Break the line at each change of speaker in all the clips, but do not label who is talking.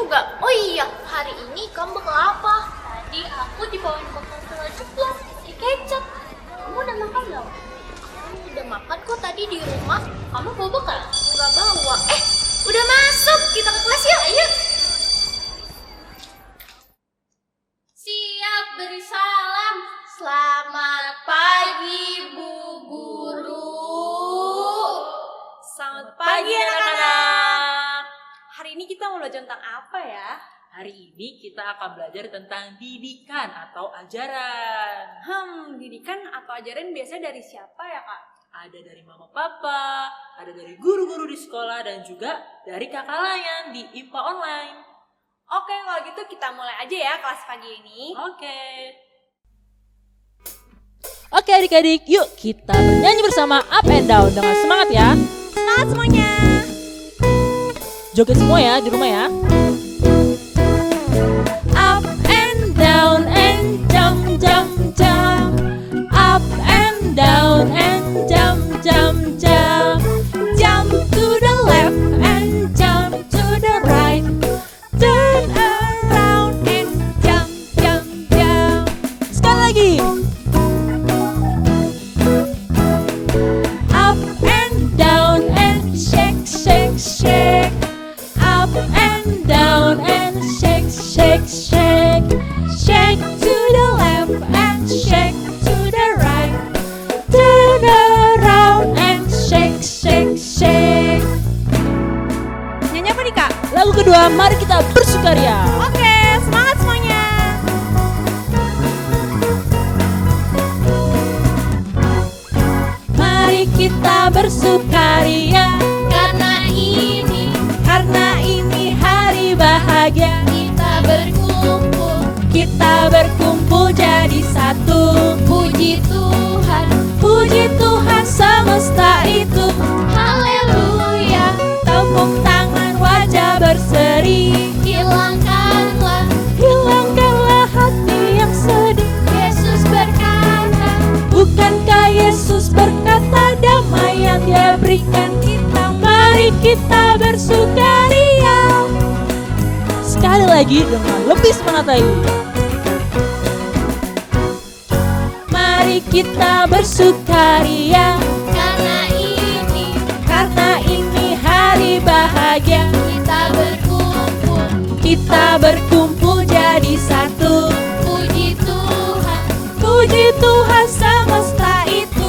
juga. Oh iya, hari ini kamu bakal apa? Tadi aku dibawain bekal telur ceplok, kecap. Kamu udah makan belum? Aku udah makan kok tadi di rumah. Kamu bawa bekal? Enggak bawa. Udah masuk. Kita ke kelas yuk, ayo. Siap, beri salam. Selamat pagi, Bu Guru.
Selamat pagi anak-anak. Hari ini kita mau belajar tentang apa ya?
Hari ini kita akan belajar tentang didikan atau ajaran.
Didikan atau ajaran biasanya dari siapa ya Kak?
Ada dari mama papa, ada dari guru-guru di sekolah, dan juga dari kakak layan di IPA online.
Oke, kalau gitu kita mulai aja ya kelas pagi ini.
Oke adik-adik, yuk kita bernyanyi bersama Up and Down dengan semangat ya.
Semangat semuanya.
Joget semua ya di rumah ya. Up and down and jump jump jump. Up and down and jump jump jump. Jump to the left and jump to the right. Turn around and jump jump jump. Sekali lagi. Up and down and shake shake shake. Up and down and shake shake shake. Shake to the left and shake to the right. Turn around and shake shake shake.
Nyanyi apa nih Kak?
Lagu kedua, mari kita bersukaria.
Oke, semangat semuanya.
Mari kita bersukaria karena ini hari bahagia. Kita berkumpul jadi satu. Puji Tuhan semesta itu. Haleluya. Tepuk tangan, wajah berseri. Hilangkanlah hati yang sedih. Yesus berkata, bukankah Yesus berkata damai yang Dia berikan kita? Mari kita bersukaria. Sekali lagi dengan lebih semangat lagi. Mari kita bersukaria karena ini hari bahagia. Kita berkumpul jadi satu. Puji Tuhan semesta itu.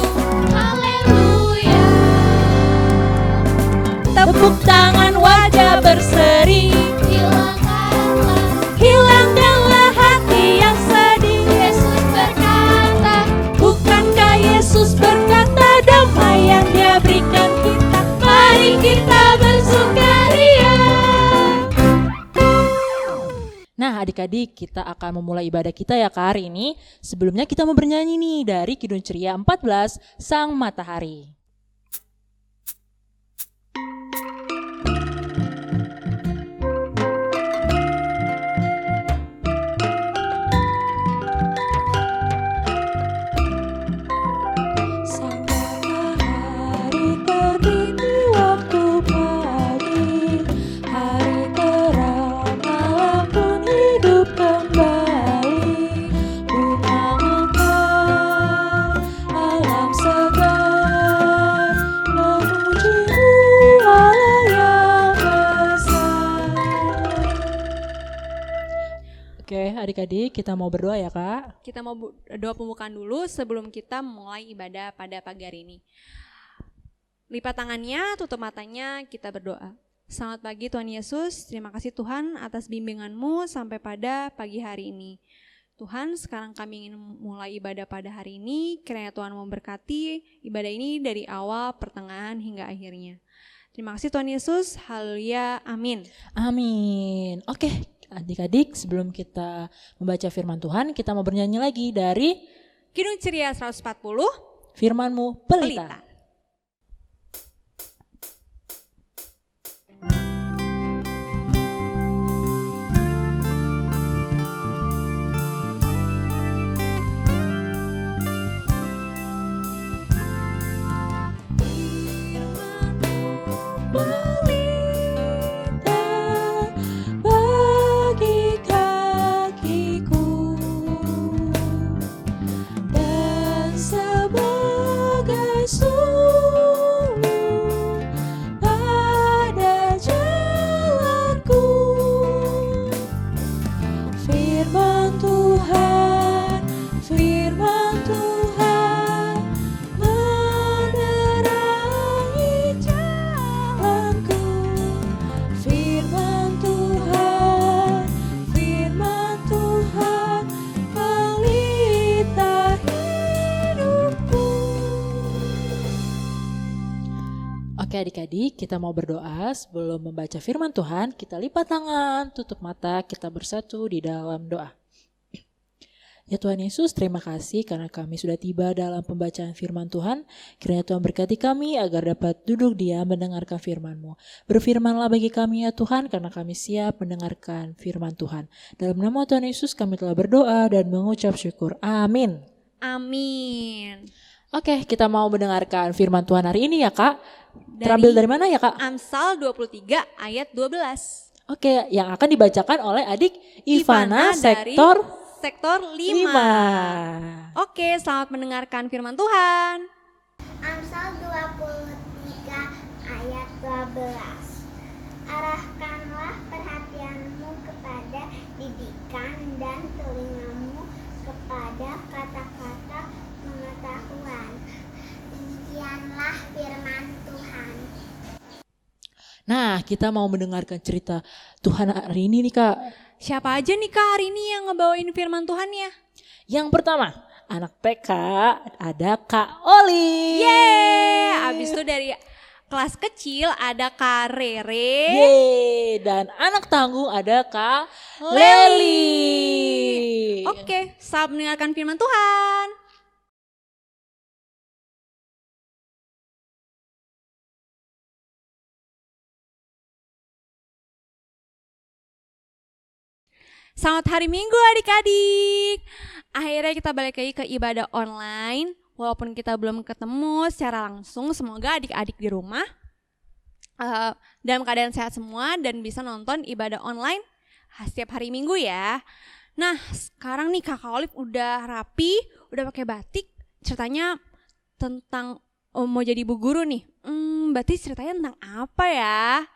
Haleluya. Tepuk tangan, wajah berseri. Hilangkanlah hati yang sedih. Yesus berkata, bukankah Yesus berkata damai yang Dia berikan kita? Mari kita bersukaria. Nah adik-adik, kita akan memulai ibadah kita ya Kak hari ini. Sebelumnya kita mau bernyanyi nih dari Kidung Ceria 14, Sang Matahari. Sang matahari terbit di waktu pagi, hari terang malam pun hidup kembali. Bunga mekar, alam segar, memuji-Mu Allah yang besar. Oke adik-adik, kita mau berdoa ya Kak.
Kita mau doa pembukaan dulu sebelum kita mulai ibadah pada pagi hari ini. Lipat tangannya, tutup matanya, kita berdoa. Selamat pagi Tuhan Yesus, terima kasih Tuhan atas bimbingan-Mu sampai pada pagi hari ini. Tuhan, sekarang kami ingin mulai ibadah pada hari ini, kiranya Tuhan memberkati ibadah ini dari awal, pertengahan, hingga akhirnya. Terima kasih Tuhan Yesus, haleluya, amin.
Amin. Oke adik-adik, sebelum kita membaca firman Tuhan, kita mau bernyanyi lagi dari
Kidung Ceria 140,
Firman-Mu Pelita. Pelita
adik-adik, kita mau berdoa. Sebelum membaca firman Tuhan, kita lipat tangan, tutup mata, kita bersatu di dalam doa. Ya Tuhan Yesus, terima kasih karena kami sudah tiba dalam pembacaan firman Tuhan. Kiranya Tuhan berkati kami agar dapat duduk diam mendengarkan firman-Mu. Berfirmanlah bagi kami ya Tuhan, karena kami siap mendengarkan firman Tuhan. Dalam nama Tuhan Yesus kami telah berdoa dan mengucap syukur. Amin.
Amin.
Oke, kita mau mendengarkan firman Tuhan hari ini ya Kak. Terambil dari mana ya Kak?
Amsal 23 ayat 12.
Oke, yang akan dibacakan oleh adik Ivana
dari sektor 5. Oke, selamat mendengarkan firman Tuhan.
Amsal 23 ayat 12. Arahkanlah perhatianmu kepada didikan dan telingamu kepada kata-kata pengetahuan. Demikianlah firman Tuhan.
Nah, kita mau mendengarkan cerita Tuhan hari ini nih Kak.
Siapa aja nih Kak hari ini yang ngebawain firman Tuhan ya?
Yang pertama, anak PK ada Kak Oli.
Yeay! Abis itu dari kelas kecil ada Kak Rere.
Yeay! Dan anak tanggung ada Kak Leli.
Oke, selamat mendengarkan firman Tuhan. Selamat hari Minggu adik-adik. Akhirnya kita balik lagi ke ibadah online. Walaupun kita belum ketemu secara langsung, semoga adik-adik di rumah dalam keadaan sehat semua dan bisa nonton ibadah online setiap hari Minggu ya. Nah, sekarang nih Kakak Olive udah rapi, udah pakai batik. Ceritanya tentang mau jadi ibu guru nih. Berarti ceritanya tentang apa ya?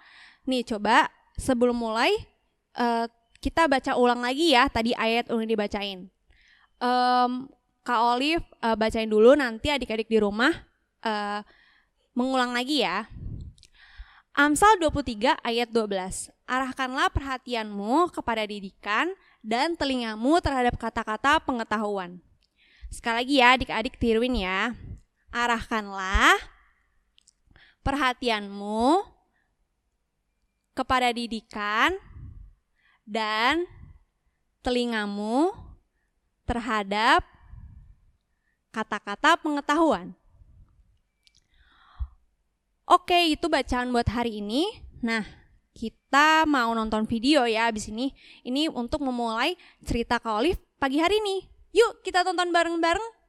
Nih coba sebelum mulai kita baca ulang lagi ya tadi ayat udah dibacain. Kak Olive bacain dulu, nanti adik-adik di rumah mengulang lagi ya. Amsal 23 ayat 12. Arahkanlah perhatianmu kepada didikan dan telingamu terhadap kata-kata pengetahuan. Sekali lagi ya adik-adik tiruin ya. Arahkanlah perhatianmu kepada didikan dan telingamu terhadap kata-kata pengetahuan. Oke, itu bacaan buat hari ini. Nah, kita mau nonton video ya abis ini. Ini untuk memulai cerita Kak Olive pagi hari ini. Yuk kita tonton bareng-bareng.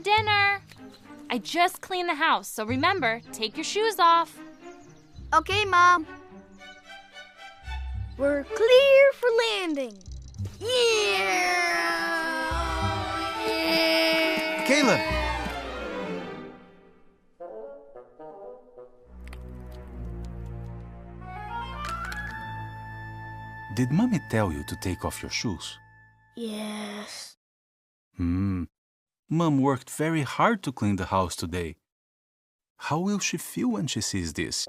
Dinner. I just cleaned the house, so remember, take your shoes off.
Okay, Mom. We're clear for landing. Yeah!
Caleb! Did Mommy tell you to take off your shoes?
Yes.
Mom worked very hard to clean the house today. How will she feel when she sees this?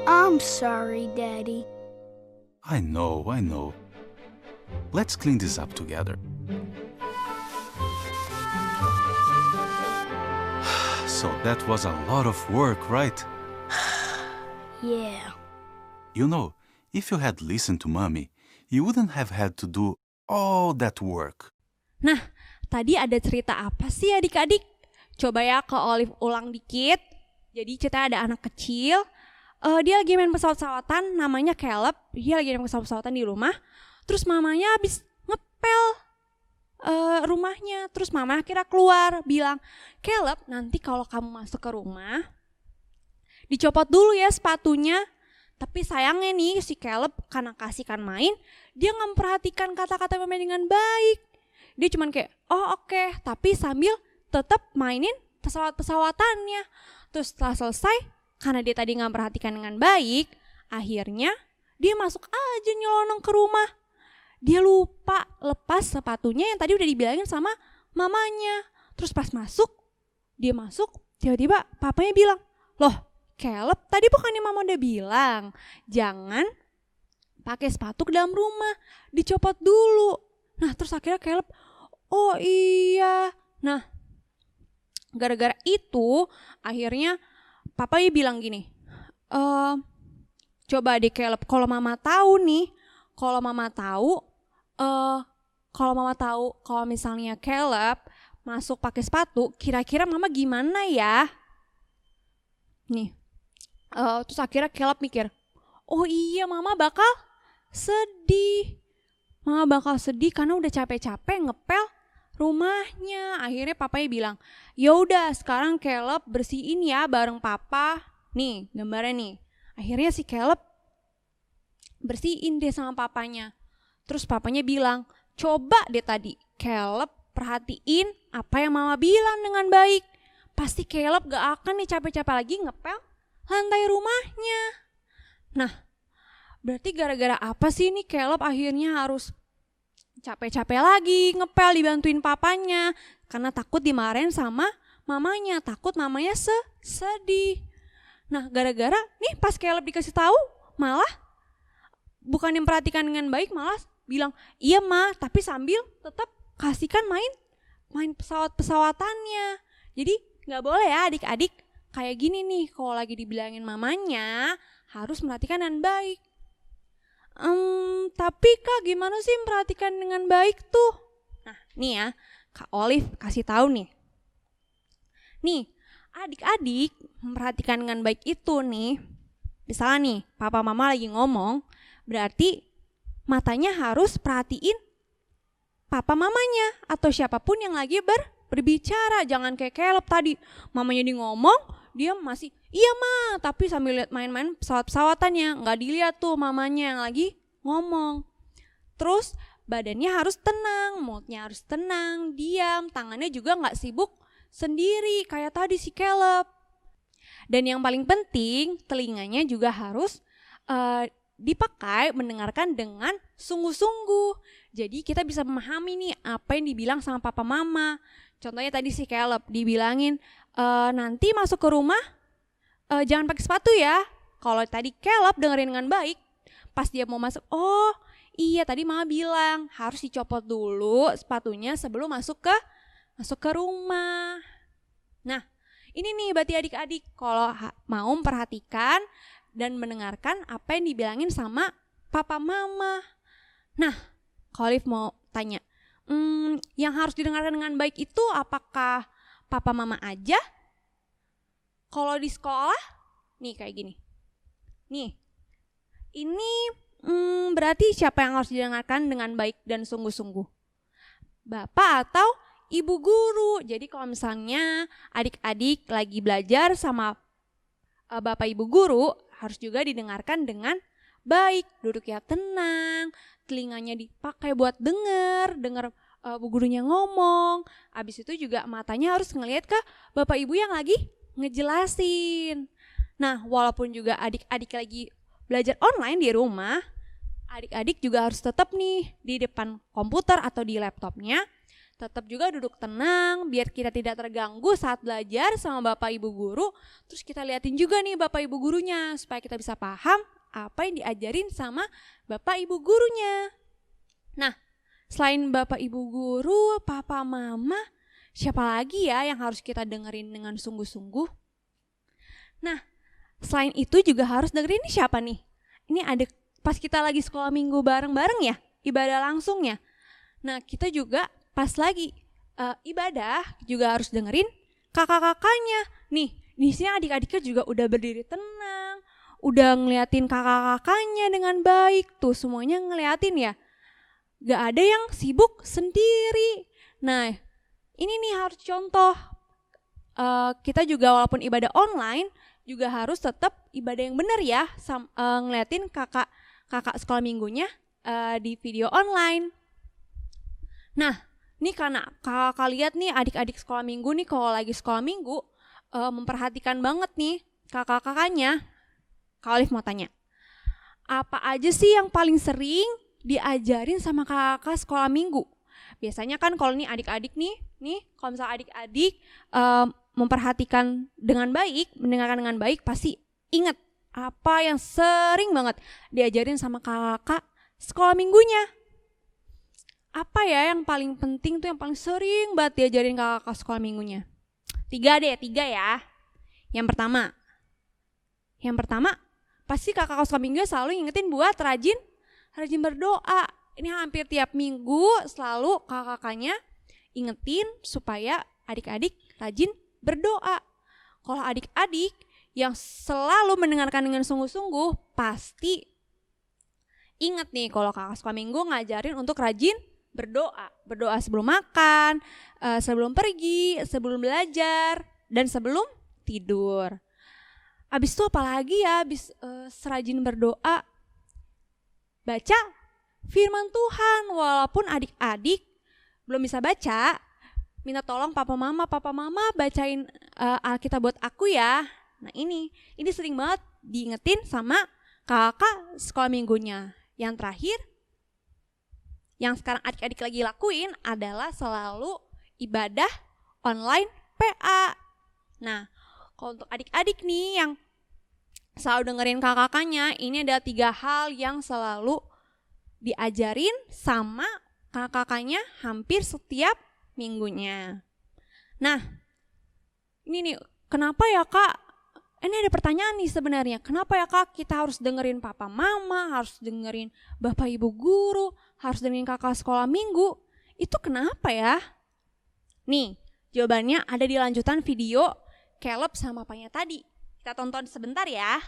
I'm sorry, Daddy.
I know. Let's clean this up together. So that was a lot of work, right?
Yeah.
You know, if you had listened to Mommy, you wouldn't have had to do all that work.
Nah, tadi ada cerita apa sih adik-adik? Coba ya Kak Olive ulang dikit. Jadi cerita ada anak kecil, dia lagi main pesawat-pesawatan, namanya Caleb. Dia lagi main pesawat-pesawatan di rumah. Terus mamanya habis ngepel rumahnya. Terus mama akhirnya keluar bilang, Caleb nanti kalau kamu masuk ke rumah, dicopot dulu ya sepatunya. Tapi sayangnya nih si Caleb karena kasihkan main, dia nggak memperhatikan kata-kata pemain dengan baik. Dia cuman kayak, oh oke, tapi sambil tetap mainin pesawat-pesawatannya. Terus setelah selesai, karena dia tadi nggak perhatikan dengan baik, akhirnya dia masuk aja nyelonong ke rumah. Dia lupa lepas sepatunya yang tadi udah dibilangin sama mamanya. Terus pas masuk, dia masuk, tiba-tiba papanya bilang, "Loh, Caleb, tadi bukannya mama udah bilang jangan pakai sepatu ke dalam rumah, dicopot dulu." Nah, terus akhirnya Caleb, "Oh iya." Nah, gara-gara itu akhirnya papanya bilang gini, "Coba deh Caleb, kalau mama tahu nih, kalau mama tahu kalau misalnya Caleb masuk pakai sepatu, kira-kira mama gimana ya?" Nih, terus akhirnya Caleb mikir, "Oh iya, mama bakal sedih. Mama bakal sedih karena udah capek-capek ngepel rumahnya." Akhirnya papanya bilang, "Ya udah, sekarang Caleb bersihin ya bareng papa." Nih, gambarnya nih. Akhirnya si Caleb bersihin deh sama papanya. Terus papanya bilang, "Coba deh tadi Caleb perhatiin apa yang mama bilang dengan baik. Pasti Caleb gak akan nih capek-capek lagi ngepel lantai rumahnya." Nah, berarti gara-gara apa sih nih Caleb akhirnya harus capek-capek lagi ngepel dibantuin papanya? Karena takut dimarahin sama mamanya, takut mamanya sedih. Nah, gara-gara nih pas Caleb dikasih tahu malah bukan yang perhatikan dengan baik, malah bilang, "Iya ma," tapi sambil tetap kasihkan main pesawat-pesawatannya. Jadi nggak boleh ya adik-adik kayak gini nih, kalau lagi dibilangin mamanya harus perhatikan dengan baik. Tapi Kak, gimana sih memperhatikan dengan baik tuh? Nah, nih ya, Kak Olive kasih tahu nih. Nih, adik-adik memperhatikan dengan baik itu nih, misalnya nih, papa mama lagi ngomong, berarti matanya harus perhatiin papa mamanya atau siapapun yang lagi berbicara. Jangan kayak Caleb tadi, mamanya di ngomong, dia masih, "Iya ma," tapi sambil lihat main-main pesawat-pesawatannya, nggak dilihat tuh mamanya yang lagi ngomong. Terus badannya harus tenang, mulutnya harus tenang, diam, tangannya juga nggak sibuk sendiri kayak tadi si Caleb. Dan yang paling penting, telinganya juga harus dipakai mendengarkan dengan sungguh-sungguh. Jadi kita bisa memahami nih apa yang dibilang sama papa mama. Contohnya tadi si Caleb dibilangin, "Nanti masuk ke rumah jangan pakai sepatu ya." Kalau tadi Caleb dengerin dengan baik, pas dia mau masuk, "Oh iya, tadi mama bilang harus dicopot dulu sepatunya sebelum masuk ke rumah." Nah, ini nih berarti adik-adik kalau mau memperhatikan dan mendengarkan apa yang dibilangin sama papa mama. Nah, Olive mau tanya, yang harus didengarkan dengan baik itu apakah papa mama aja? Kalau di sekolah, nih kayak gini. Nih, ini berarti siapa yang harus didengarkan dengan baik dan sungguh-sungguh? Bapak atau ibu guru? Jadi kalau misalnya adik-adik lagi belajar sama bapak ibu guru, harus juga didengarkan dengan baik. Duduknya tenang, telinganya dipakai buat denger bu gurunya ngomong. Abis itu juga matanya harus ngelihat ke bapak ibu yang lagi ngejelasin. Nah, walaupun juga adik-adik lagi belajar online di rumah, adik-adik juga harus tetap nih di depan komputer atau di laptopnya, tetap juga duduk tenang biar kita tidak terganggu saat belajar sama bapak ibu guru. Terus kita liatin juga nih bapak ibu gurunya supaya kita bisa paham apa yang diajarin sama bapak ibu gurunya. Nah, selain bapak ibu guru, papa mama, siapa lagi ya yang harus kita dengerin dengan sungguh-sungguh? Nah, selain itu juga harus dengerin ini siapa nih? Ini ada pas kita lagi sekolah minggu bareng-bareng ya, ibadah langsungnya. Nah, kita juga pas lagi ibadah juga harus dengerin kakak-kakaknya. Nih, di sini adik-adiknya juga udah berdiri tenang, udah ngeliatin kakak-kakaknya dengan baik. Tuh semuanya ngeliatin ya. Gak ada yang sibuk sendiri. Nah, ini nih harus contoh. Kita juga walaupun ibadah online juga harus tetap ibadah yang benar ya, ngeliatin kakak sekolah minggunya di video online. Nah, ini karena kakak lihat nih adik-adik sekolah minggu nih kalau lagi sekolah minggu memperhatikan banget nih kakak-kakaknya, Kak Olive mau tanya, apa aja sih yang paling sering diajarin sama kakak sekolah minggu? Biasanya kan kalau nih adik-adik nih kalau misalnya adik-adik memperhatikan dengan baik, mendengarkan dengan baik, pasti ingat apa yang sering banget diajarin sama kakak sekolah minggunya. Apa ya yang paling penting tuh, yang paling sering banget diajarin kakak sekolah minggunya? 3 ya. Yang pertama, pasti kakak sekolah minggu selalu ingetin buat rajin berdoa. Ini hampir tiap minggu selalu kakaknya ingetin supaya adik-adik rajin berdoa. Kalau adik-adik yang selalu mendengarkan dengan sungguh-sungguh, pasti ingat nih kalau kakak sekolah minggu ngajarin untuk rajin berdoa. Berdoa sebelum makan, sebelum pergi, sebelum belajar, dan sebelum tidur. Abis itu apalagi ya, serajin berdoa, baca firman Tuhan. Walaupun adik-adik belum bisa baca, minta tolong papa mama bacain Alkitab buat aku ya. Nah ini sering banget diingetin sama kakak sekolah minggunya. Yang terakhir, yang sekarang adik-adik lagi lakuin adalah selalu ibadah online PA. Nah, kalau untuk adik-adik nih yang selalu dengerin kakaknya, ini ada 3 hal yang selalu diajarin sama kakaknya hampir setiap minggunya. Nah, ini nih, kenapa ya Kak? Ini ada pertanyaan nih sebenarnya, kenapa ya Kak kita harus dengerin papa mama, harus dengerin bapak ibu guru, harus dengerin kakak sekolah minggu? Itu kenapa ya? Nih, jawabannya ada di lanjutan video Caleb sama papanya tadi. Kita tonton sebentar ya.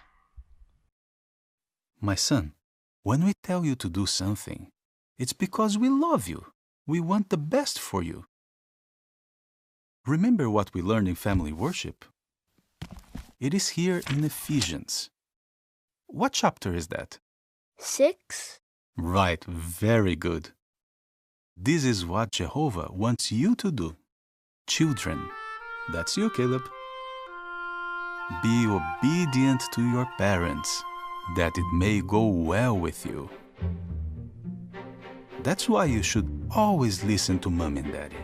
My son, when we tell you to do something, it's because we love you. We want the best for you. Remember what we learned in family worship? It is here in Ephesians. What chapter is that?
6.
Right, very good. This is what Jehovah wants you to do. Children, that's you, Caleb. Be obedient to your parents, that it may go well with you. That's why you should always listen to Mom and Daddy.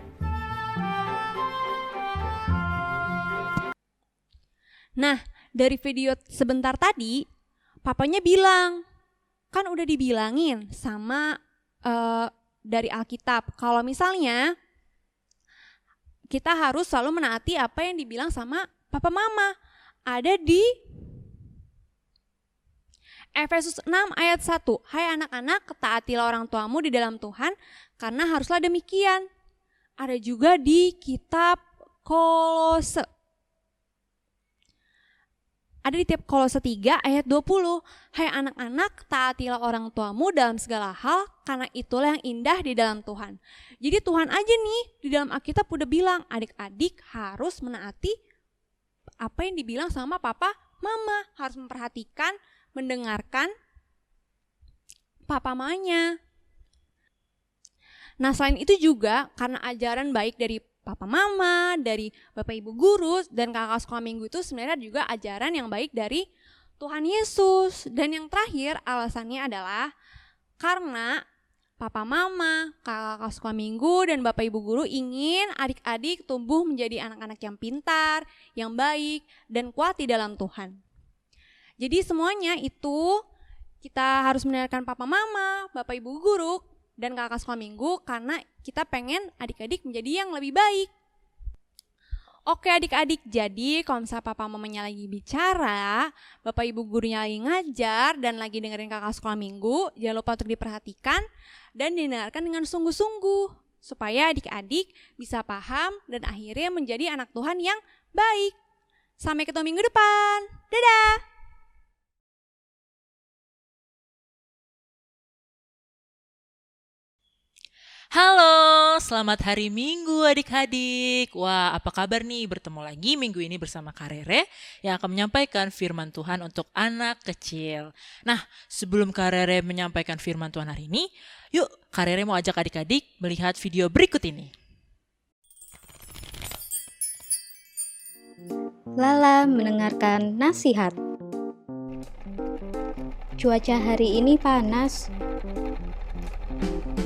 Nah, dari video sebentar tadi, papanya bilang, kan udah dibilangin sama dari Alkitab, kalau misalnya kita harus selalu menaati apa yang dibilang sama papa mama. Ada di Efesus 6 ayat 1. Hai anak-anak, taatilah orang tuamu di dalam Tuhan, karena haruslah demikian. Ada juga di kitab Kolose. Ada di kitab Kolose 3 ayat 20. Hai anak-anak, taatilah orang tuamu dalam segala hal, karena itulah yang indah di dalam Tuhan. Jadi Tuhan aja nih di dalam Alkitab udah bilang, adik-adik harus menaati apa yang dibilang sama papa, mama. Harus memperhatikan, mendengarkan papa mamanya. Nah selain itu juga karena ajaran baik dari papa mama, dari bapak ibu guru, dan kakak sekolah minggu itu sebenarnya juga ajaran yang baik dari Tuhan Yesus. Dan yang terakhir alasannya adalah karena papa mama, kakak sekolah minggu, dan bapak ibu guru ingin adik-adik tumbuh menjadi anak-anak yang pintar, yang baik, dan kuat di dalam Tuhan. Jadi semuanya itu kita harus mendengarkan papa mama, bapak ibu guru, dan kakak sekolah minggu karena kita pengen adik-adik menjadi yang lebih baik. Oke adik-adik, jadi kalau misalnya papa mamanya lagi bicara, bapak ibu gurunya lagi ngajar, dan lagi dengerin kakak sekolah minggu, jangan lupa untuk diperhatikan dan didengarkan dengan sungguh-sungguh, supaya adik-adik bisa paham dan akhirnya menjadi anak Tuhan yang baik. Sampai ketemu minggu depan. Dadah!
Halo, selamat hari Minggu adik-adik. Wah, apa kabar nih? Bertemu lagi minggu ini bersama Kak Rere yang akan menyampaikan firman Tuhan untuk anak kecil. Nah, sebelum Kak Rere menyampaikan firman Tuhan hari ini, yuk Kak Rere mau ajak adik-adik melihat video berikut ini.
Lala mendengarkan nasihat. Cuaca hari ini panas.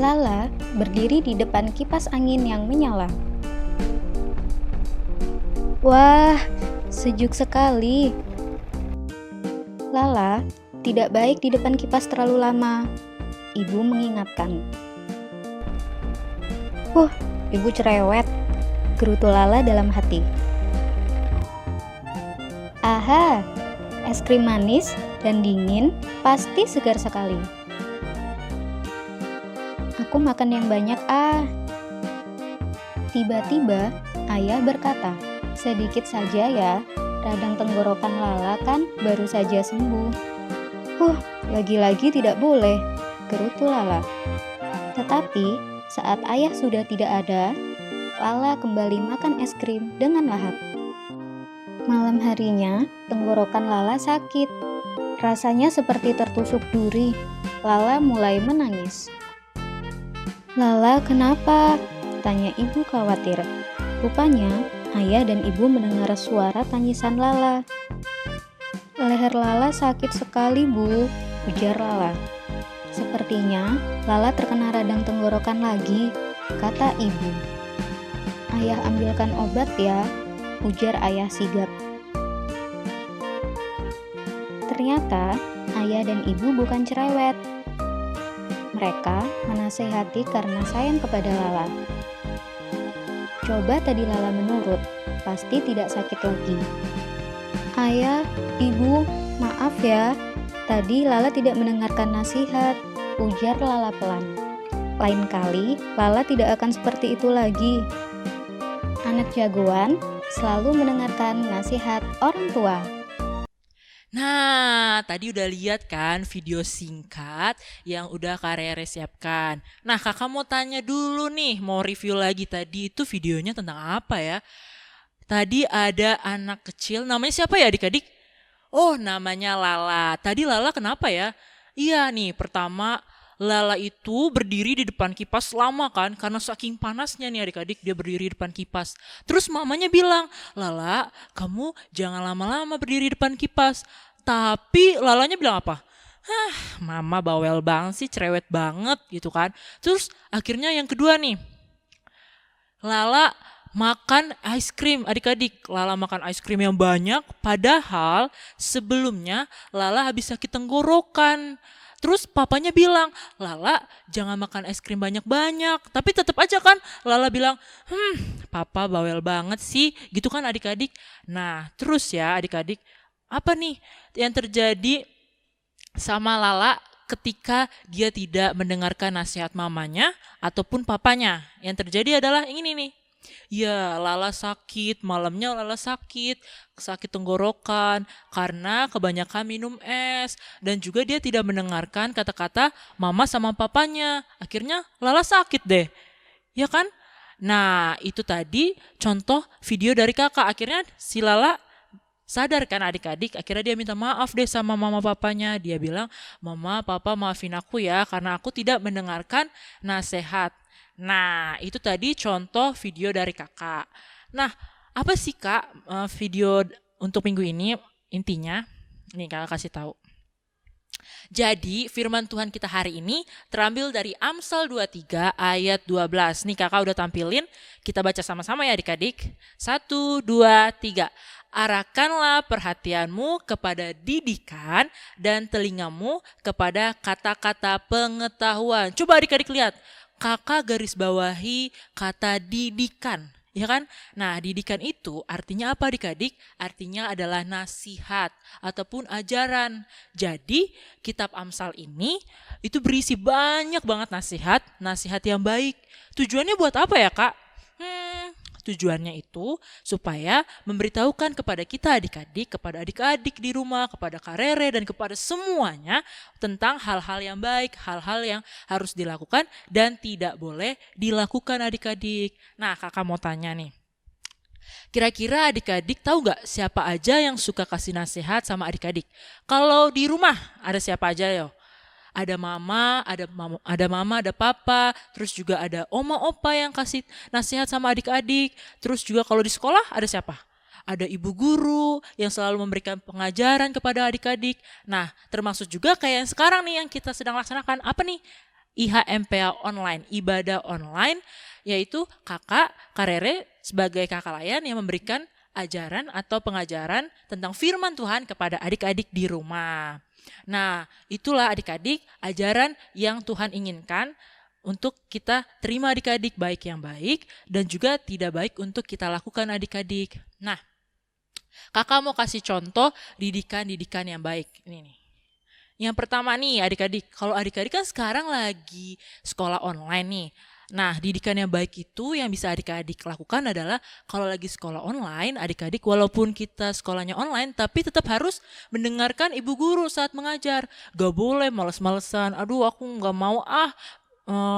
Lala berdiri di depan kipas angin yang menyala. Wah, sejuk sekali. Lala tidak baik di depan kipas terlalu lama. Ibu mengingatkan. Ibu cerewet, gerutu Lala dalam hati. Aha, es krim manis dan dingin pasti segar sekali. Aku makan yang banyak Tiba-tiba ayah berkata, sedikit saja ya, radang tenggorokan Lala kan baru saja sembuh. Lagi-lagi tidak boleh, gerutu Lala. Tetapi saat ayah sudah tidak ada, Lala kembali makan es krim dengan lahap. Malam harinya, tenggorokan Lala sakit. Rasanya seperti tertusuk duri. Lala mulai menangis. Lala, kenapa? Tanya ibu khawatir. Rupanya, ayah dan ibu mendengar suara tangisan Lala. Leher Lala sakit sekali, Bu, ujar Lala. Sepertinya Lala terkena radang tenggorokan lagi, kata ibu. Ayah ambilkan obat ya, ujar ayah sigap. Ternyata ayah dan ibu bukan cerewet. Mereka menasehati karena sayang kepada Lala. Coba tadi Lala menurut, pasti tidak sakit lagi. Ayah, ibu, maaf ya. Tadi Lala tidak mendengarkan nasihat, ujar Lala pelan. Lain kali, Lala tidak akan seperti itu lagi. Anak jagoan selalu mendengarkan nasihat orang tua.
Nah, tadi udah lihat kan video singkat yang udah Kak Rere siapkan. Nah, kakak mau tanya dulu nih, mau review lagi tadi itu videonya tentang apa ya? Tadi ada anak kecil, namanya siapa ya adik-adik? Oh, namanya Lala. Tadi Lala kenapa ya? Iya nih, pertama Lala itu berdiri di depan kipas lama kan, karena saking panasnya nih adik-adik dia berdiri di depan kipas. Terus mamanya bilang, Lala kamu jangan lama-lama berdiri di depan kipas. Tapi Lalanya bilang apa? Mama bawel banget sih, cerewet banget gitu kan. Terus akhirnya yang kedua nih, Lala makan ice cream adik-adik. Lala makan ice cream yang banyak, padahal sebelumnya Lala habis sakit tenggorokan. Terus papanya bilang, Lala jangan makan es krim banyak-banyak. Tapi tetap aja kan Lala bilang, papa bawel banget sih. Gitu kan adik-adik. Nah terus ya adik-adik, apa nih yang terjadi sama Lala ketika dia tidak mendengarkan nasihat mamanya ataupun papanya? Yang terjadi adalah ini nih. Ya, Lala sakit, malamnya Lala sakit tenggorokan karena kebanyakan minum es. Dan juga dia tidak mendengarkan kata-kata mama sama papanya. Akhirnya Lala sakit deh, ya kan? Nah, itu tadi contoh video dari kakak. Akhirnya si Lala sadar kan adik-adik, akhirnya dia minta maaf deh sama mama papanya. Dia bilang, mama, papa maafin aku ya karena aku tidak mendengarkan nasihat. Nah, itu tadi contoh video dari kakak. Nah, apa sih kak video untuk minggu ini? Intinya, nih kakak kasih tahu. Jadi, firman Tuhan kita hari ini terambil dari Amsal 23 ayat 12. Nih kakak udah tampilin, kita baca sama-sama ya adik-adik. 1, 2, 3. Arahkanlah perhatianmu kepada didikan dan telingamu kepada kata-kata pengetahuan. Coba adik-adik lihat. Kakak garis bawahi kata didikan, ya kan? Nah, didikan itu artinya apa adik-adik? Artinya adalah nasihat ataupun ajaran. Jadi, kitab Amsal ini itu berisi banyak banget nasihat yang baik. Tujuannya buat apa ya, Kak? Tujuannya itu supaya memberitahukan kepada kita adik-adik, kepada adik-adik di rumah, kepada Kak Rere dan kepada semuanya tentang hal-hal yang baik, hal-hal yang harus dilakukan dan tidak boleh dilakukan adik-adik. Nah, kakak mau tanya nih. Kira-kira adik-adik tahu gak siapa aja yang suka kasih nasihat sama adik-adik? Kalau di rumah ada siapa aja yo? Ada mama, ada papa, terus juga ada oma opa yang kasih nasihat sama adik-adik. Terus juga kalau di sekolah ada siapa? ada ibu guru yang selalu memberikan pengajaran kepada adik-adik. Nah, termasuk juga kayak yang sekarang nih yang kita sedang laksanakan, apa nih? IHMPA online, ibadah online, yaitu kakak Karere sebagai kakak layan yang memberikan ajaran atau pengajaran tentang firman Tuhan kepada adik-adik di rumah. Nah, itulah adik-adik ajaran yang Tuhan inginkan untuk kita terima adik-adik, baik yang baik dan juga tidak baik untuk kita lakukan adik-adik. Nah, kakak mau kasih contoh didikan-didikan yang baik. Ini nih. Yang pertama nih adik-adik, kalau adik-adik kan sekarang lagi sekolah online nih. Nah, didikan yang baik itu yang bisa adik-adik lakukan adalah kalau lagi sekolah online, adik-adik walaupun kita sekolahnya online, tapi tetap harus mendengarkan ibu guru saat mengajar. Gak boleh males-malesan, aduh aku gak mau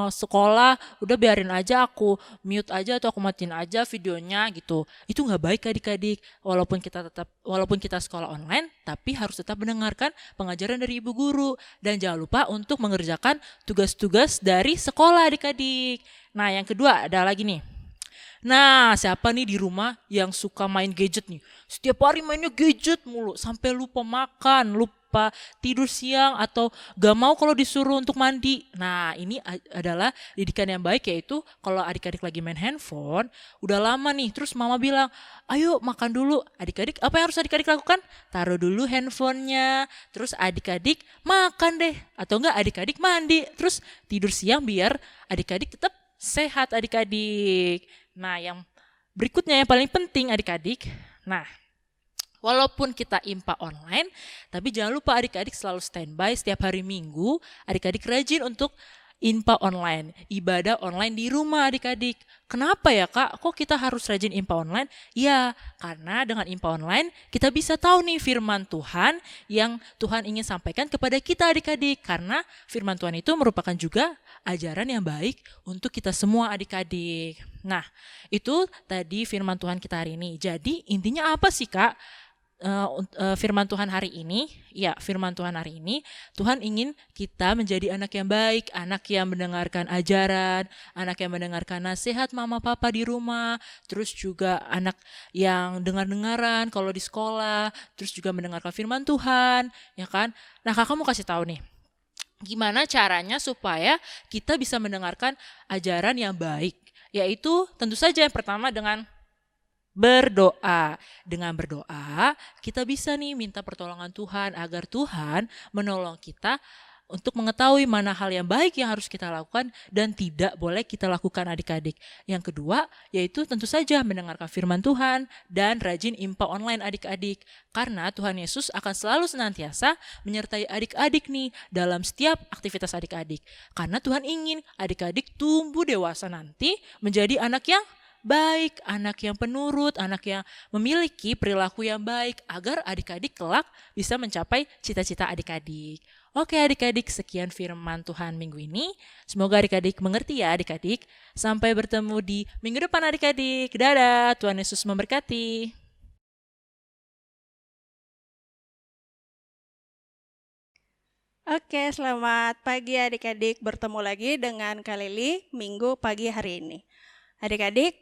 sekolah, udah biarin aja aku mute aja atau aku matiin aja videonya gitu. Itu nggak baik adik-adik. Walaupun kita sekolah online, tapi harus tetap mendengarkan pengajaran dari ibu guru dan jangan lupa untuk mengerjakan tugas-tugas dari sekolah adik-adik. Nah, yang kedua ada lagi nih. Nah, siapa nih di rumah yang suka main gadget nih? Setiap hari mainnya gadget mulu sampai lupa makan, lupa tidur siang atau gak mau kalau disuruh untuk mandi. Nah, ini adalah didikan yang baik, yaitu kalau adik-adik lagi main handphone, udah lama nih, terus mama bilang, ayo makan dulu. Adik-adik, apa yang harus adik-adik lakukan? Taruh dulu handphonenya, terus adik-adik makan deh. Atau enggak adik-adik mandi, terus tidur siang biar adik-adik tetap sehat adik-adik. Nah, yang berikutnya yang paling penting adik-adik. Nah, walaupun kita IMPA online, tapi jangan lupa adik-adik selalu standby setiap hari Minggu. Adik-adik rajin untuk IMPA online, ibadah online di rumah adik-adik. Kenapa ya kak? Kok kita harus rajin IMPA online? Ya, karena dengan IMPA online kita bisa tahu nih firman Tuhan yang Tuhan ingin sampaikan kepada kita adik-adik. Karena firman Tuhan itu merupakan juga ajaran yang baik untuk kita semua adik-adik. Nah, itu tadi firman Tuhan kita hari ini. Jadi intinya apa sih kak? Firman Tuhan hari ini, ya firman Tuhan hari ini, Tuhan ingin kita menjadi anak yang baik, anak yang mendengarkan ajaran, anak yang mendengarkan nasihat mama papa di rumah, terus juga anak yang dengar-dengaran kalau di sekolah, terus juga mendengarkan firman Tuhan, ya kan? Nah, kakak mau kasih tahu nih, gimana caranya supaya kita bisa mendengarkan ajaran yang baik, yaitu tentu saja yang pertama dengan berdoa. Dengan berdoa, kita bisa nih minta pertolongan Tuhan agar Tuhan menolong kita untuk mengetahui mana hal yang baik yang harus kita lakukan dan tidak boleh kita lakukan adik-adik. Yang kedua, yaitu tentu saja mendengarkan firman Tuhan dan rajin IMPA online adik-adik. Karena Tuhan Yesus akan selalu senantiasa menyertai adik-adik nih dalam setiap aktivitas adik-adik. Karena Tuhan ingin adik-adik tumbuh dewasa nanti menjadi anak yang baik, anak yang penurut, anak yang memiliki perilaku yang baik agar adik-adik kelak bisa mencapai cita-cita adik-adik. Oke adik-adik, sekian firman Tuhan minggu ini. Semoga adik-adik mengerti ya adik-adik. Sampai bertemu di minggu depan adik-adik. Dadah, Tuhan Yesus memberkati.
Oke, selamat pagi adik-adik. Bertemu lagi dengan Kak Lili minggu pagi hari ini. Adik-adik,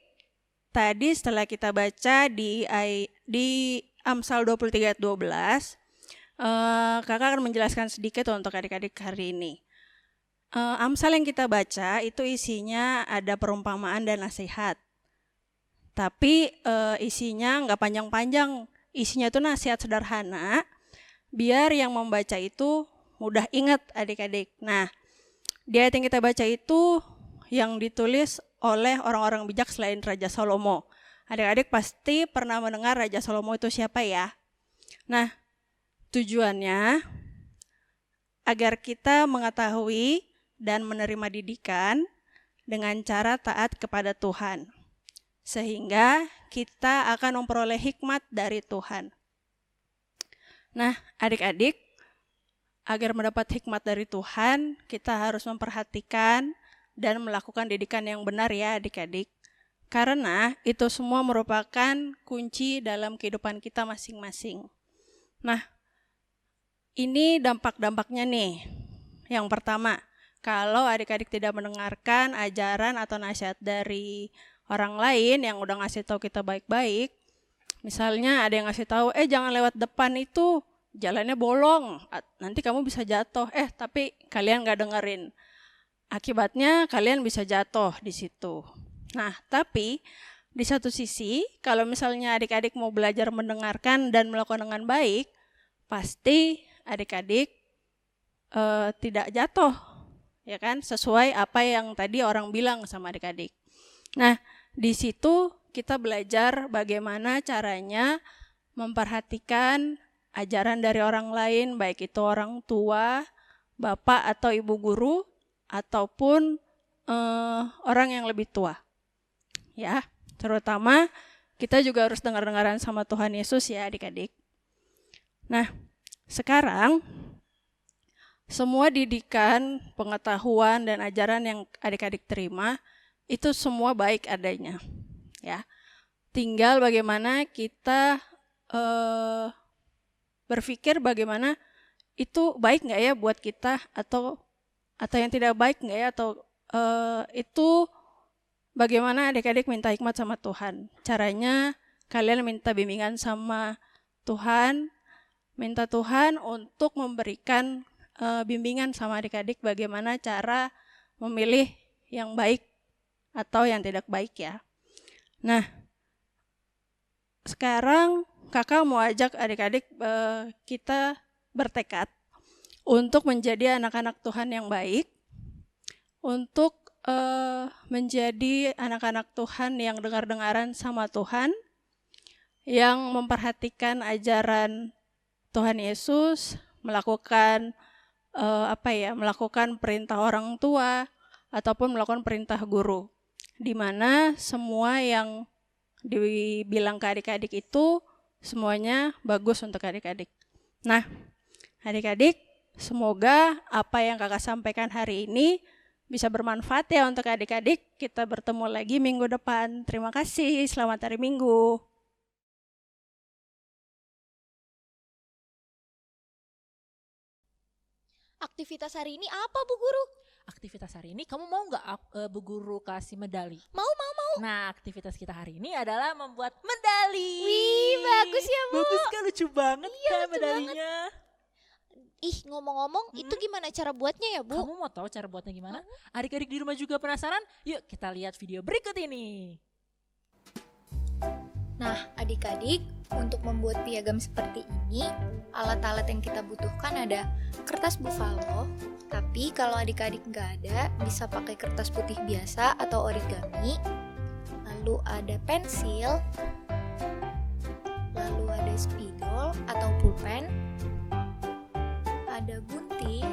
tadi setelah kita baca di Amsal 23 ayat 12, kakak akan menjelaskan sedikit untuk adik-adik hari ini. Amsal yang kita baca itu isinya ada perumpamaan dan nasihat. Tapi isinya nggak panjang-panjang, isinya itu nasihat sederhana, biar yang membaca itu mudah ingat adik-adik. Nah, di ayat yang kita baca itu yang ditulis oleh orang-orang bijak selain Raja Salomo. Adik-adik pasti pernah mendengar Raja Salomo itu siapa ya? Nah, tujuannya agar kita mengetahui dan menerima didikan dengan cara taat kepada Tuhan. Sehingga kita akan memperoleh hikmat dari Tuhan. Nah, adik-adik, agar mendapat hikmat dari Tuhan, kita harus memperhatikan dan melakukan didikan yang benar ya adik-adik. Karena itu semua merupakan kunci dalam kehidupan kita masing-masing. Nah, ini dampak-dampaknya nih. Yang pertama, kalau adik-adik tidak mendengarkan ajaran atau nasihat dari orang lain yang udah ngasih tahu kita baik-baik, Misalnya ada yang ngasih tahu, jangan lewat depan itu, jalannya bolong, nanti kamu bisa jatuh. Tapi kalian nggak dengerin. Akibatnya kalian bisa jatuh di situ. Nah, tapi di satu sisi, kalau misalnya adik-adik mau belajar mendengarkan dan melakukan dengan baik, pasti adik-adik tidak jatuh, ya kan? Sesuai apa yang tadi orang bilang sama adik-adik. Nah, di situ kita belajar bagaimana caranya memperhatikan ajaran dari orang lain, baik itu orang tua, bapak atau ibu guru, ataupun orang yang lebih tua. Ya, terutama kita juga harus dengar-dengaran sama Tuhan Yesus ya adik-adik. Nah, sekarang semua didikan, pengetahuan, dan ajaran yang adik-adik terima, itu semua baik adanya. Ya, tinggal bagaimana kita berpikir bagaimana itu baik nggak ya buat kita, atau yang tidak baik nggak ya, atau itu bagaimana adik-adik minta hikmat sama Tuhan. Caranya kalian minta bimbingan sama Tuhan, minta Tuhan untuk memberikan bimbingan sama adik-adik bagaimana cara memilih yang baik atau yang tidak baik ya. Nah, sekarang kakak mau ajak adik-adik kita bertekad untuk menjadi anak-anak Tuhan yang baik, untuk menjadi anak-anak Tuhan yang dengar-dengaran sama Tuhan, yang memperhatikan ajaran Tuhan Yesus, melakukan melakukan perintah orang tua ataupun melakukan perintah guru, di mana semua yang dibilang ke adik-adik itu semuanya bagus untuk adik-adik. Nah, adik-adik, semoga apa yang kakak sampaikan hari ini bisa bermanfaat ya untuk adik-adik. Kita bertemu lagi minggu depan. Terima kasih, selamat hari Minggu.
Aktivitas hari ini apa, Bu Guru?
Aktivitas hari ini kamu mau nggak Bu Guru kasih medali?
Mau.
Nah, aktivitas kita hari ini adalah membuat medali.
Wih, bagus ya, Bu.
Bagus kan, lucu banget
Iya,
kan
lucu
medalinya.
Ih, ngomong-ngomong, itu gimana cara buatnya ya, Bu?
Kamu mau tahu cara buatnya gimana? Adik-adik di rumah juga penasaran? Yuk kita lihat video berikut ini.
Nah, adik-adik, untuk membuat piagam seperti ini, alat-alat yang kita butuhkan ada kertas buffalo, tapi kalau adik-adik nggak ada, bisa pakai kertas putih biasa atau origami, lalu ada pensil, lalu ada spidol atau pulpen, ada gunting,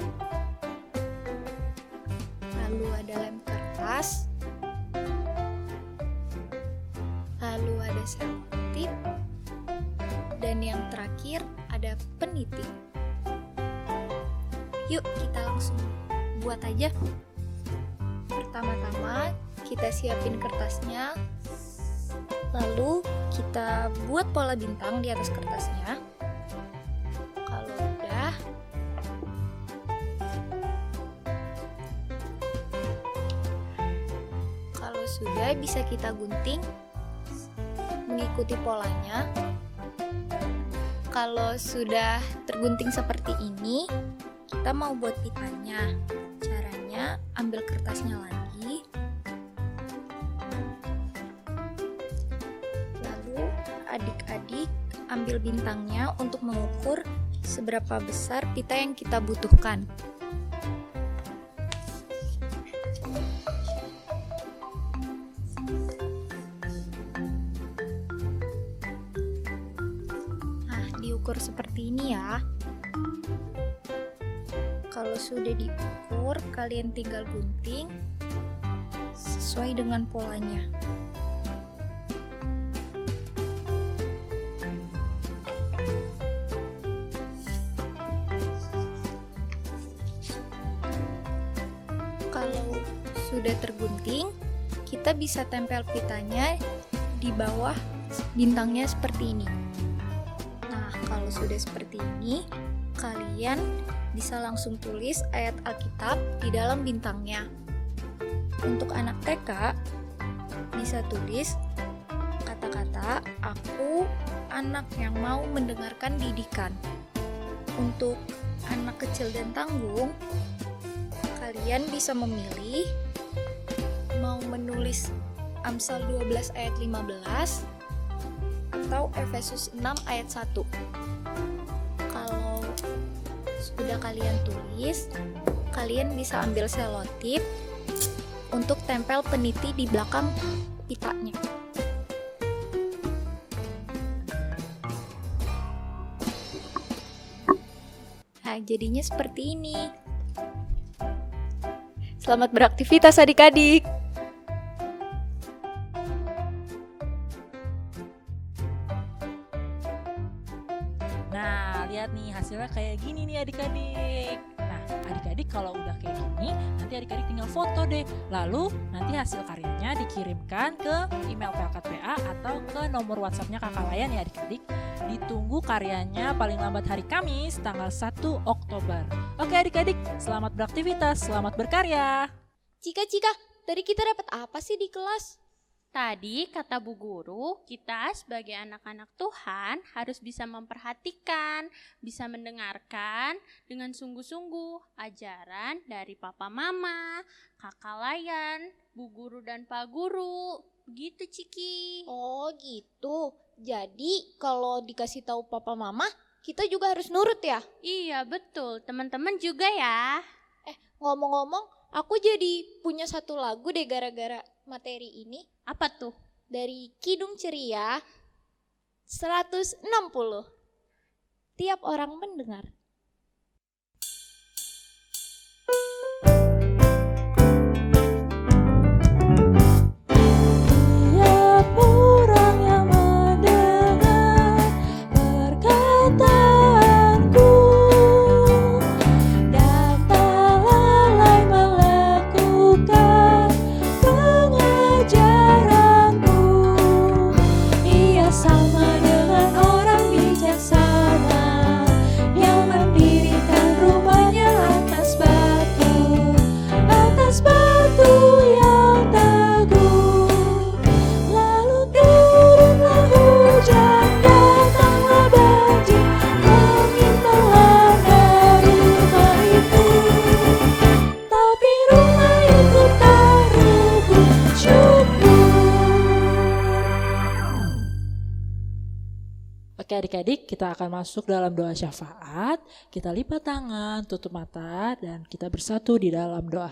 lalu ada lem kertas, lalu ada selotip, dan yang terakhir ada peniti. Yuk kita langsung buat aja. Pertama-tama kita siapin kertasnya, lalu kita buat pola bintang di atas kertasnya. Kalau udah, bisa kita gunting mengikuti polanya. Kalau sudah tergunting seperti ini, kita mau buat pitanya. Caranya ambil kertasnya lagi, lalu adik-adik ambil bintangnya untuk mengukur seberapa besar pita yang kita butuhkan. Nah, diukur seperti ini ya. Kalau sudah diukur, kalian tinggal gunting sesuai dengan polanya. Kalau sudah tergunting, kita bisa tempel pitanya di bawah bintangnya seperti ini. Nah, kalau sudah seperti ini, kalian bisa langsung tulis ayat Alkitab di dalam bintangnya. Untuk anak TK, bisa tulis kata-kata
kata-kata, aku anak yang mau mendengarkan didikan. Untuk anak kecil dan tanggung, kalian bisa memilih mau menulis Amsal 12 ayat 15 atau Efesus 6 ayat 1. Kalau sudah kalian tulis, kalian bisa ambil selotip untuk tempel peniti di belakang pitanya. Nah, jadinya seperti ini. Selamat beraktivitas adik-adik.
Nah, lihat nih hasilnya kayak gini nih adik-adik. Nah, adik-adik kalau udah kayak gini, nanti adik-adik tinggal foto deh. Lalu nanti hasil karyanya dikirimkan ke email PLKPA atau ke nomor WhatsApp-nya Kakak Layan ya adik-adik. Ditunggu karyanya paling lambat hari Kamis tanggal 1 Oktober. Oke adik-adik, selamat beraktivitas, selamat berkarya.
Cika, tadi kita dapat apa sih di kelas?
Tadi kata Bu Guru, kita sebagai anak-anak Tuhan harus bisa memperhatikan, bisa mendengarkan dengan sungguh-sungguh ajaran dari Papa Mama, Kakak Layan, Bu Guru dan Pak Guru. Begitu Ciki.
Oh gitu. Jadi kalau dikasih tahu Papa Mama, kita juga harus nurut ya?
Iya betul, teman-teman juga ya.
Ngomong-ngomong, aku jadi punya satu lagu deh gara-gara materi ini.
Apa tuh?
Dari Kidung Ceria 160. Tiap orang mendengar.
Tiap orang yang mendengar perkataanku dan tak lalai melakukan pengajaranku, ia sama dengan orang bijaksana yang mendirikan rumahnya atas batu yang teguh. Lalu turunlah hujan, datanglah banjir, angin melanda rumah itu. Tapi rumah itu tak rubuh, syukur.
Oke adik-adik, kita akan masuk dalam doa syafaat. Kita lipat tangan, tutup mata, dan kita bersatu di dalam doa.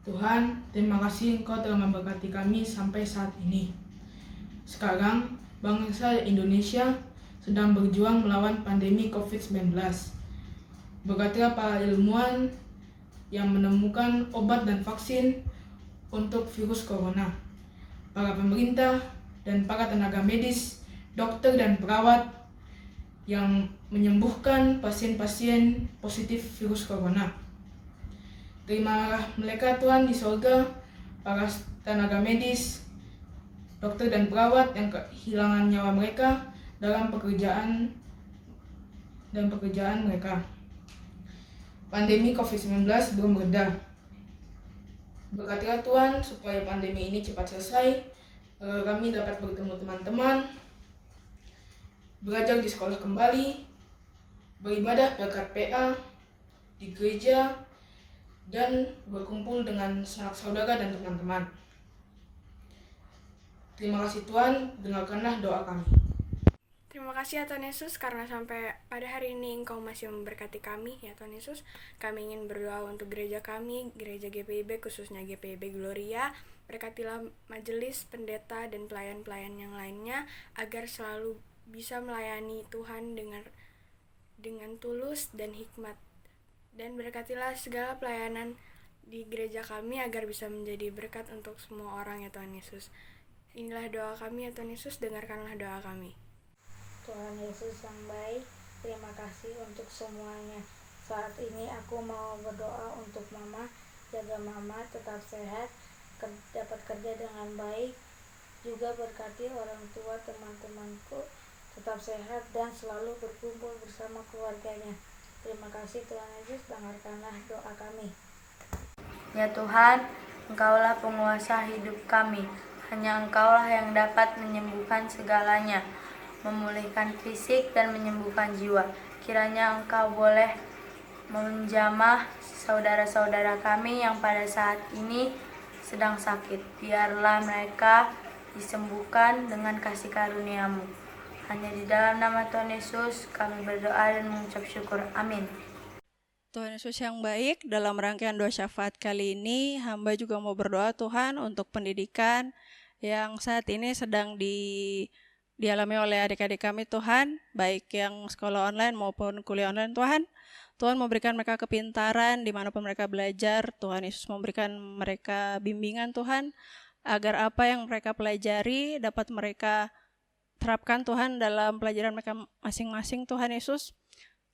Tuhan, terima kasih Engkau telah memberkati kami sampai saat ini. Sekarang, bangsa Indonesia sedang berjuang melawan pandemi COVID-19. Berkatilah para ilmuwan yang menemukan obat dan vaksin untuk virus corona, para pemerintah dan para tenaga medis, dokter dan perawat yang menyembuhkan pasien-pasien positif virus corona. Terimalah mereka Tuhan di sorga, para tenaga medis, dokter dan perawat yang kehilangan nyawa mereka dalam pekerjaan mereka. Pandemi COVID-19 belum reda. Berkatilah Tuhan supaya pandemi ini cepat selesai, agar kami dapat bertemu teman-teman, belajar di sekolah kembali, beribadah berkat PA, di gereja, dan berkumpul dengan sanak saudara dan teman-teman. Terima kasih Tuhan, dengarkanlah doa kami.
Terima kasih ya Tuhan Yesus, karena sampai pada hari ini Engkau masih memberkati kami ya Tuhan Yesus. Kami ingin berdoa untuk gereja kami, gereja GPIB, khususnya GPIB Gloria. Berkatilah majelis, pendeta, dan pelayan-pelayan yang lainnya, agar selalu bisa melayani Tuhan dengan tulus dan hikmat. Dan berkatilah segala pelayanan di gereja kami agar bisa menjadi berkat untuk semua orang ya Tuhan Yesus. Inilah doa kami ya Tuhan Yesus, dengarkanlah doa kami.
Tuhan Yesus yang baik, terima kasih untuk semuanya. Saat ini aku mau berdoa untuk Mama, jaga Mama tetap sehat, dapat kerja dengan baik. Juga berkati orang tua teman-temanku tetap sehat dan selalu berkumpul bersama keluarganya. Terima kasih Tuhan Yesus, dengarkanlah doa kami.
Ya Tuhan, Engkaulah penguasa hidup kami. Hanya Engkaulah yang dapat menyembuhkan segalanya, memulihkan fisik dan menyembuhkan jiwa. Kiranya Engkau boleh menjamah saudara-saudara kami yang pada saat ini sedang sakit. Biarlah mereka disembuhkan dengan kasih karunia-Mu. Hanya di dalam nama Tuhan Yesus kami berdoa dan mengucap syukur. Amin.
Tuhan Yesus yang baik, dalam rangkaian doa syafaat kali ini, hamba juga mau berdoa Tuhan untuk pendidikan yang saat ini sedang dialami oleh adik-adik kami Tuhan, baik yang sekolah online maupun kuliah online Tuhan. Tuhan memberikan mereka kepintaran dimanapun mereka belajar. Tuhan Yesus memberikan mereka bimbingan Tuhan, agar apa yang mereka pelajari dapat mereka terapkan Tuhan dalam pelajaran mereka masing-masing Tuhan Yesus.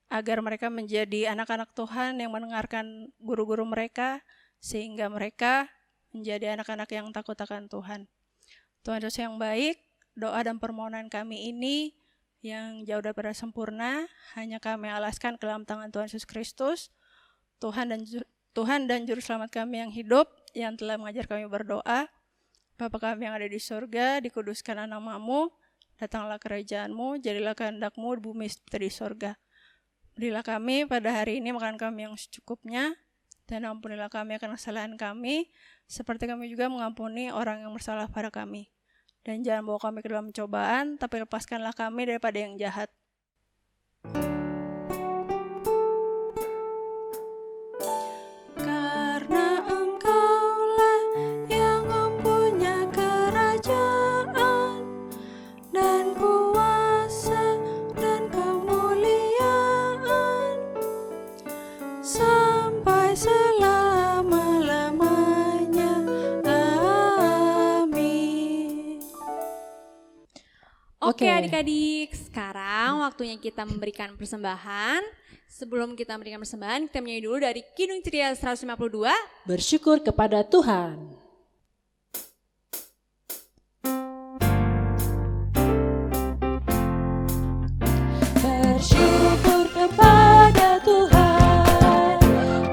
Agar mereka menjadi anak-anak Tuhan yang mendengarkan guru-guru mereka, sehingga mereka menjadi anak-anak yang takut akan Tuhan. Tuhan Yesus yang baik, doa dan permohonan kami ini yang jauh daripada sempurna, hanya kami alaskan ke dalam tangan Tuhan Yesus Kristus, Tuhan dan Juru Selamat kami yang hidup, yang telah mengajar kami berdoa. Bapa kami yang ada di surga, dikuduskanlah nama-Mu, datanglah kerajaan-Mu, jadilah kehendak-Mu di bumi seperti di surga. Berilah kami pada hari ini makan kami yang secukupnya, dan ampunilah kami akan kesalahan kami, seperti kami juga mengampuni orang yang bersalah pada kami. Dan jangan bawa kami ke dalam cobaan, tapi lepaskanlah kami daripada yang jahat.
Karena Engkaulah yang mempunyai kerajaan dan kuasa dan kemuliaan sampai selama-lamanya. Amin.
Oke adik-adik, sekarang waktunya kita memberikan persembahan. Sebelum kita memberikan persembahan, kita menyanyi dulu dari Kidung Ceria 152.
Bersyukur kepada Tuhan.
Bersyukur kepada Tuhan,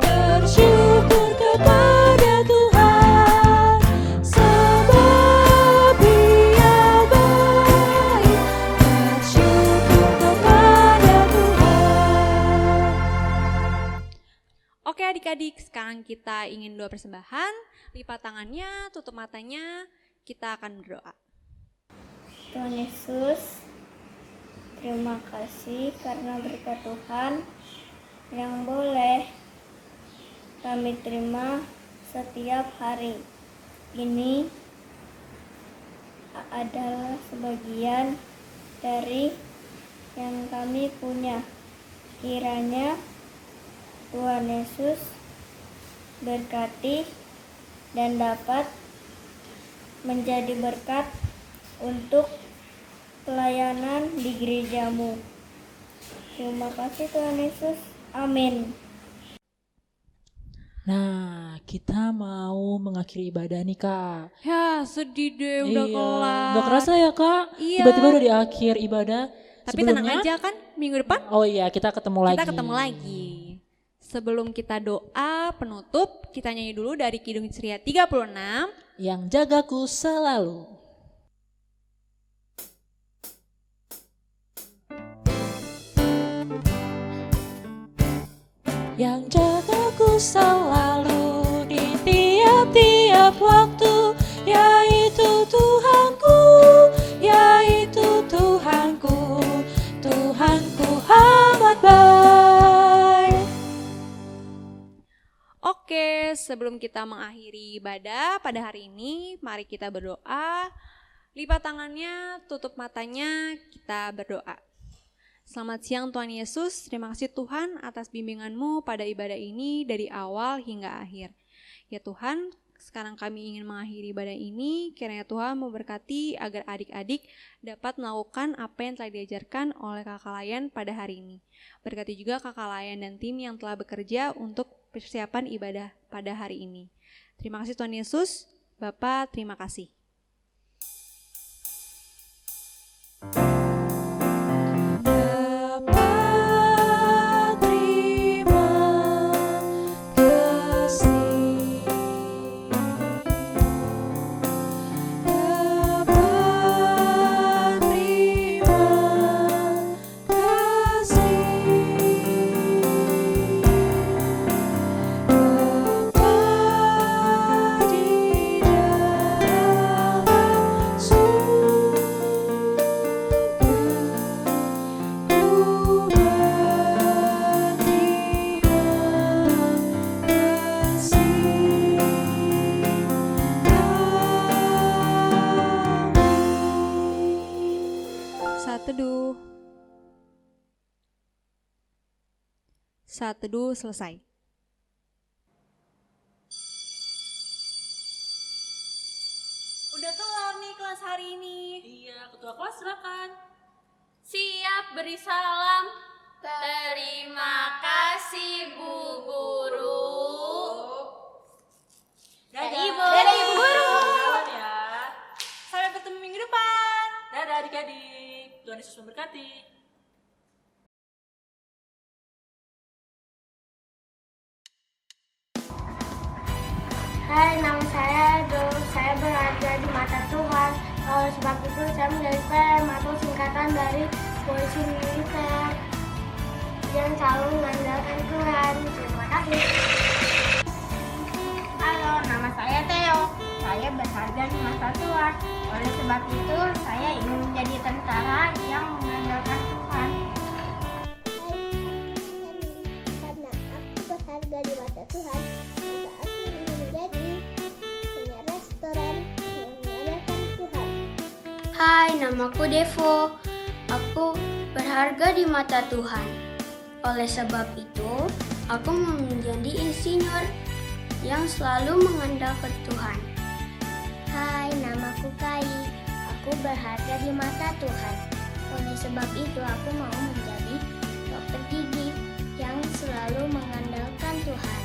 bersyukur kepada Tuhan, sebab Dia baik. Bersyukur kepada Tuhan.
Oke adik-adik, sekarang kita ingin doa persembahan. Lipat tangannya, tutup matanya, kita akan berdoa.
Tuhan Yesus, terima kasih karena berkat Tuhan yang boleh kami terima setiap hari. Ini adalah sebagian dari yang kami punya. Kiranya Tuhan Yesus berkati dan dapat menjadi berkat untuk pelayanan di gereja-Mu. Terima kasih Tuhan Yesus. Amin.
Nah, kita mau mengakhiri ibadah nih Kak.
Ya sedih deh, udah kelar.
Gak kerasa ya Kak,
Iya.
tiba-tiba udah di akhir ibadah.
Tapi tenang aja kan, minggu depan
Oh iya, kita ketemu lagi.
kita ketemu lagi. Sebelum kita doa penutup, kita nyanyi dulu dari Kidung Ceria 36.
Yang jagaku selalu.
Yang jagaku selalu di tiap-tiap waktu, yaitu Tuhanku, yaitu Tuhanku, Tuhanku amat baik.
Oke, sebelum kita mengakhiri ibadah pada hari ini, mari kita berdoa. Lipat tangannya, tutup matanya, kita berdoa. Selamat siang Tuhan Yesus, terima kasih Tuhan atas bimbingan-Mu pada ibadah ini dari awal hingga akhir. Ya Tuhan, sekarang kami ingin mengakhiri ibadah ini, kiranya Tuhan memberkati agar adik-adik dapat melakukan apa yang telah diajarkan oleh Kakak Layan pada hari ini. Berkati juga Kakak Layan dan tim yang telah bekerja untuk persiapan ibadah pada hari ini. Terima kasih Tuhan Yesus, Bapa terima kasih. Saat teduh selesai.
Udah kelar nih kelas hari ini. Iya, ketua kelas silakan.
Siap beri salam. Terima kasih Bu Guru.
Dadah.
Ibu.
Dadah Ibu Guru. Jalan ya. Sampai bertemu minggu depan. Dadah adik-adik. Tuhan Yesus memberkati.
Hai, nama saya Do. Saya berharga di mata Tuhan. Oleh sebab itu, saya menjadi PM atau singkatan dari polisi militer yang selalu mengandalkan Tuhan. Terima kasih. Halo, nama saya Theo. Saya berharga di mata Tuhan. Oleh sebab itu, saya ingin menjadi tentara yang mengandalkan Tuhan.
Karena aku berharga di mata Tuhan, maka aku ingin menjadi punya restoran yang mengandalkan Tuhan.
Hai, namaku Devo. Aku berharga di mata Tuhan. Oleh sebab itu, aku mau menjadi insinyur yang selalu mengandalkan Tuhan.
Hai, namaku Kai. Aku berharga di mata Tuhan. Oleh sebab itu, aku mau menjadi dokter gigi yang selalu mengandalkan Tuhan.